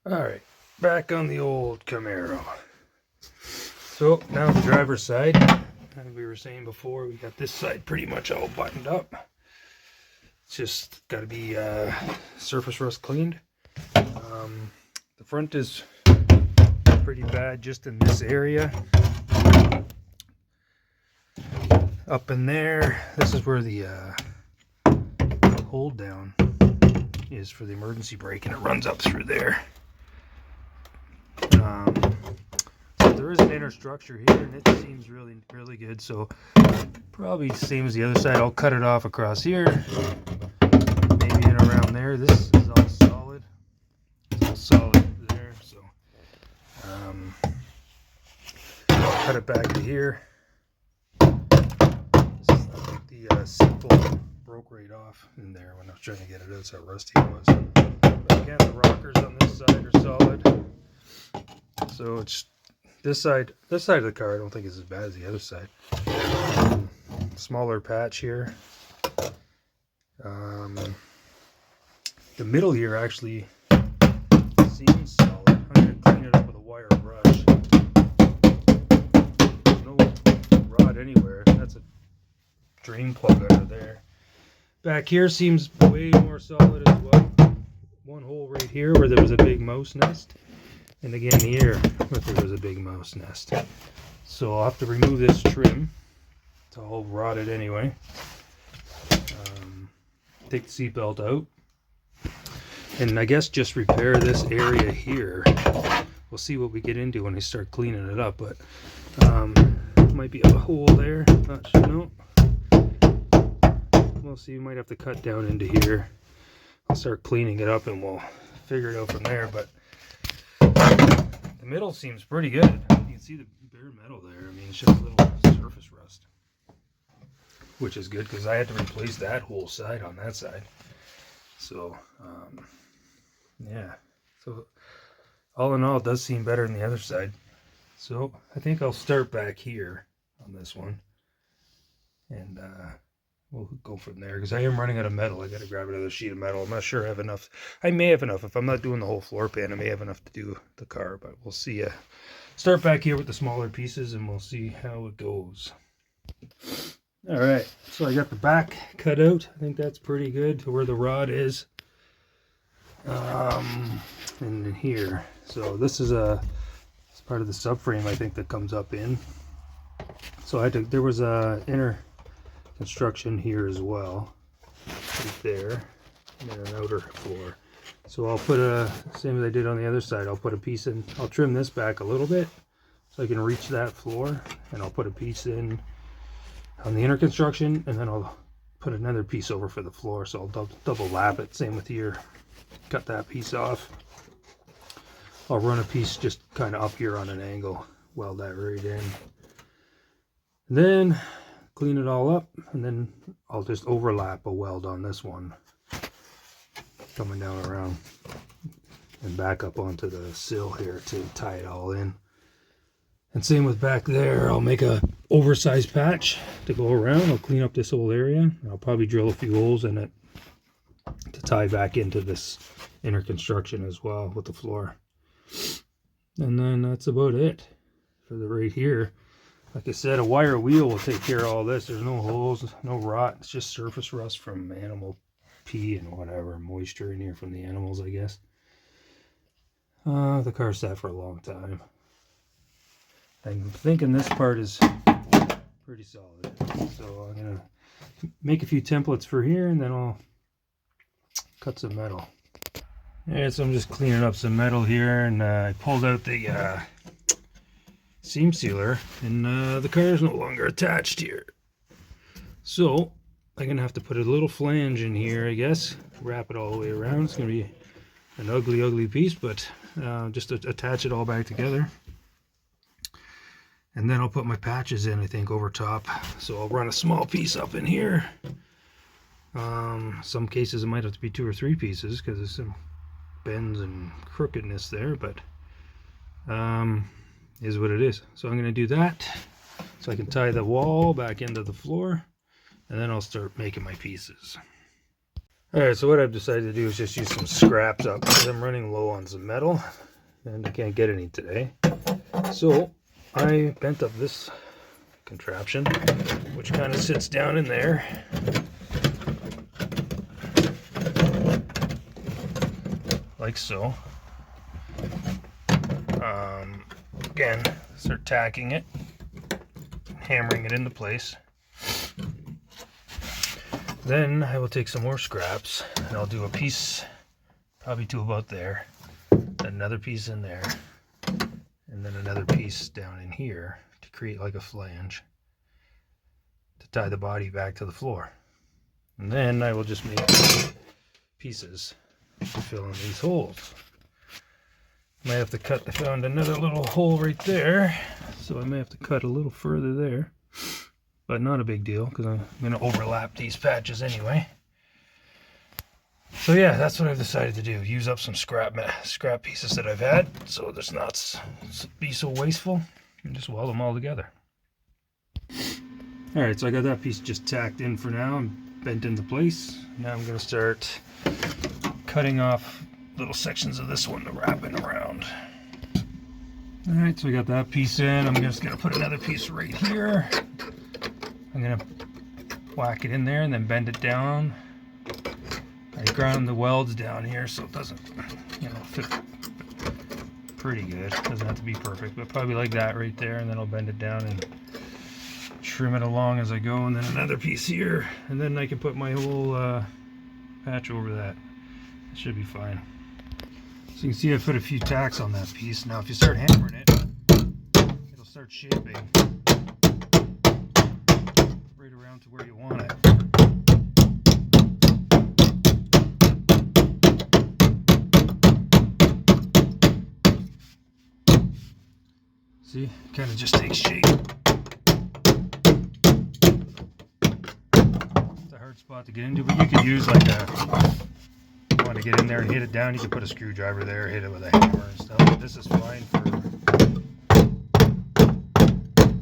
Alright, back on the old Camaro. So now the driver's side, as we were saying before, we got this side pretty much all buttoned up. It's just got to be surface rust cleaned. The front is pretty bad just in this area. Up in there, this is where the hold down is for the emergency brake, and it runs up through there. So there is an inner structure here, and it seems really good. So probably the same as the other side. I'll cut it off across here, maybe in around there. This is all solid. It's all solid there. So I'll cut it back to here. This is, I think the seat bolt broke right off in there when I was trying to get it out. That's how rusty it was. But again, the rockers on this side are solid. So it's this side of the car I don't think is as bad as the other side. Smaller patch here. The middle here actually seems solid. I'm going to clean it up with a wire brush. There's no rod anywhere. That's a drain plug under there. Back here seems way more solid as well. One hole right here where there was a big mouse nest. And again here, where there was a big mouse nest. So I'll have to remove this trim. It's all rotted anyway. Take the seat belt out. And I guess just repair this area here. We'll see what we get into when I start cleaning it up. But might be a hole there. Not sure. No. We'll see. You might have to cut down into here. I'll start cleaning it up and we'll figure it out from there. But the middle seems pretty good. You can see the bare metal there. I mean, it's just a little surface rust, which is good because I had to replace that whole side on that side. So, yeah. So, all in all, it does seem better than the other side. So, I think I'll start back here on this one. And, we'll go from there because I am running out of metal. I got to grab another sheet of metal. I'm not sure I have enough. I may have enough. If I'm not doing the whole floor pan, I may have enough to do the car, but we'll see. Start back here with the smaller pieces and we'll see how it goes. All right, so I got the back cut out. I think that's pretty good to where the rod is. And here. So this is it's part of the subframe, I think, that comes up in. So there was a inner construction here as well, right there, and then an outer floor. So I'll put same as I did on the other side, I'll put a piece in. I'll trim this back a little bit so I can reach that floor, and I'll put a piece in on the inner construction, and then I'll put another piece over for the floor. So I'll double lap it. Same with here. Cut that piece off. I'll run a piece just kind of up here on an angle, weld that right in, and then clean it all up, and then I'll just overlap a weld on this one coming down around and back up onto the sill here to tie it all in. And same with back there. I'll make a oversized patch to go around. I'll clean up this whole area, and I'll probably drill a few holes in it to tie back into this inner construction as well with the floor. And then that's about it for the right here. Like I said, a wire wheel will take care of all this. There's no holes, no rot. It's just surface rust from animal pee and whatever, moisture in here from the animals, I guess. The car sat for a long time. I'm thinking this part is pretty solid. So I'm going to make a few templates for here, and then I'll cut some metal. Alright, so I'm just cleaning up some metal here, and I pulled out the seam sealer, and the car is no longer attached here. So I'm gonna have to put a little flange in here, I guess, wrap it all the way around. It's gonna be an ugly piece, but just to attach it all back together. And then I'll put my patches in, I think, over top. So I'll run a small piece up in here. Some cases it might have to be 2 or 3 pieces because there's some bends and crookedness there, but is what it is. So I'm going to do that so I can tie the wall back into the floor, and then I'll start making my pieces. Alright, so what I've decided to do is just use some scraps up because I'm running low on some metal and I can't get any today. So I bent up this contraption, which kind of sits down in there. Like so. Again, start tacking it, hammering it into place. Then I will take some more scraps and I'll do a piece probably to about there, another piece in there, and then another piece down in here to create like a flange to tie the body back to the floor. And then I will just make pieces to fill in these holes. Might have to cut, I found another little hole right there, so I may have to cut a little further there. But not a big deal because I'm going to overlap these patches anyway. So yeah, that's what I've decided to do. Use up some scrap pieces that I've had, so there's not be so wasteful, and just weld them all together. All right, so I got that piece just tacked in for now and bent into place. Now I'm going to start cutting off little sections of this one to wrap it around. All right, so we got that piece in. I'm just going to put another piece right here. I'm going to whack it in there and then bend it down. I ground the welds down here so it doesn't, fit pretty good. Doesn't have to be perfect, but probably like that right there, and then I'll bend it down and trim it along as I go, and then another piece here, and then I can put my whole patch over that. It should be fine. So you can see I put a few tacks on that piece. Now if you start hammering it, it'll start shaping right around to where you want it. See, it kind of just takes shape. It's a hard spot to get into, but you could use like you want to get in there and hit it down, you can put a screwdriver there, hit it with a hammer and stuff. But this is fine for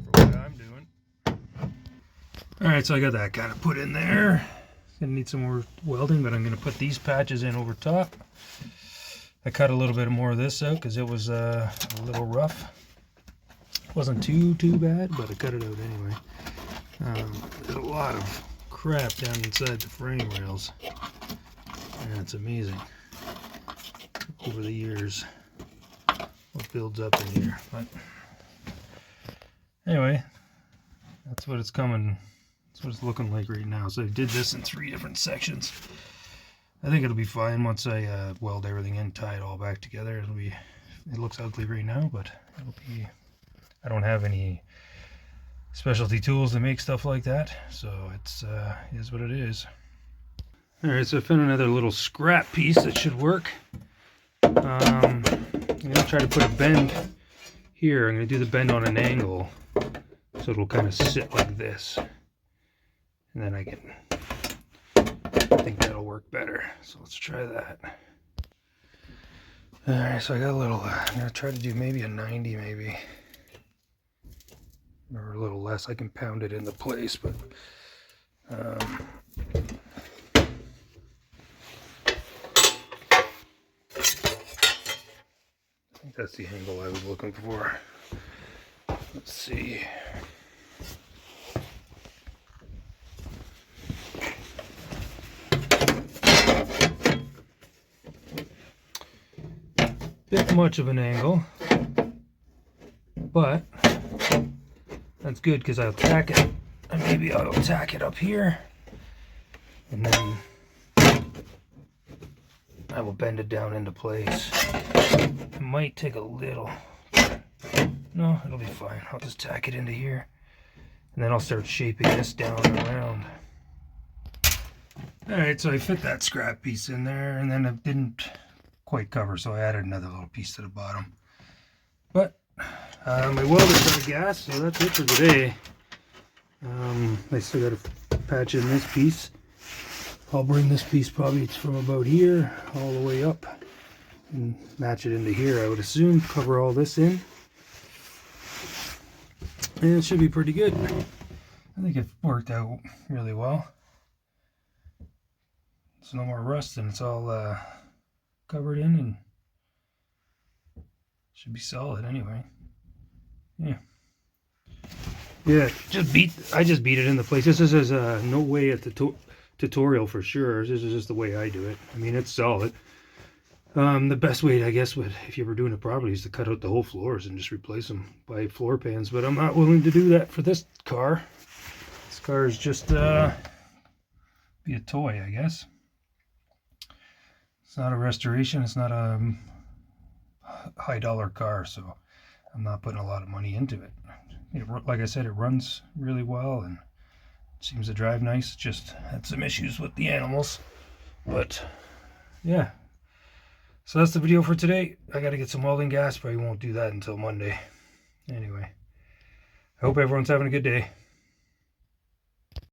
what I'm doing. Alright, so I got that kind of put in there. Gonna need some more welding, but I'm gonna put these patches in over top. I cut a little bit more of this out because it was a little rough. Wasn't too bad, but I cut it out anyway. There's a lot of crap down inside the frame rails, and it's amazing over the years what builds up in here. But anyway, that's what it's coming. That's what it's looking like right now. So I did this in 3 different sections. I think it'll be fine once I weld everything in, tie it all back together. It looks ugly right now, but it'll be. I don't have any specialty tools to make stuff like that, so it is what it is. All right, so I found another little scrap piece that should work. I'm gonna try to put a bend here. I'm gonna do the bend on an angle, so it'll kind of sit like this, and then I think that'll work better. So let's try that. All right, so I got a little. I'm gonna try to do maybe a 90, maybe. Or a little less. I can pound it into place, but I think that's the angle I was looking for. Let's see. Bit much of an angle, but that's good because I'll tack it, and maybe I'll tack it up here, and then I will bend it down into place. It might take a little, no, it'll be fine. I'll just tack it into here, and then I'll start shaping this down and around. Alright, so I fit that scrap piece in there, and then it didn't quite cover, so I added another little piece to the bottom. But my welder's out of gas, so that's it for today. I still got to patch in this piece. I'll bring this piece probably from about here all the way up and match it into here, I would assume. Cover all this in, and it should be pretty good. I think it worked out really well. It's no more rust, and it's all covered in, and should be solid anyway. Yeah. Yeah, I just beat it into place. This is no way a tutorial for sure. This is just the way I do it. I mean, it's solid. The best way, I guess, if you were doing it properly, is to cut out the whole floors and just replace them by floor pans. But I'm not willing to do that for this car. This car is just be a toy, I guess. It's not a restoration. It's not a high dollar car, so I'm not putting a lot of money into it. Like I said, it runs really well and seems to drive nice. Just had some issues with the animals, but yeah. So that's the video for today. I got to get some welding gas. Probably won't do that until Monday. Anyway, I hope everyone's having a good day.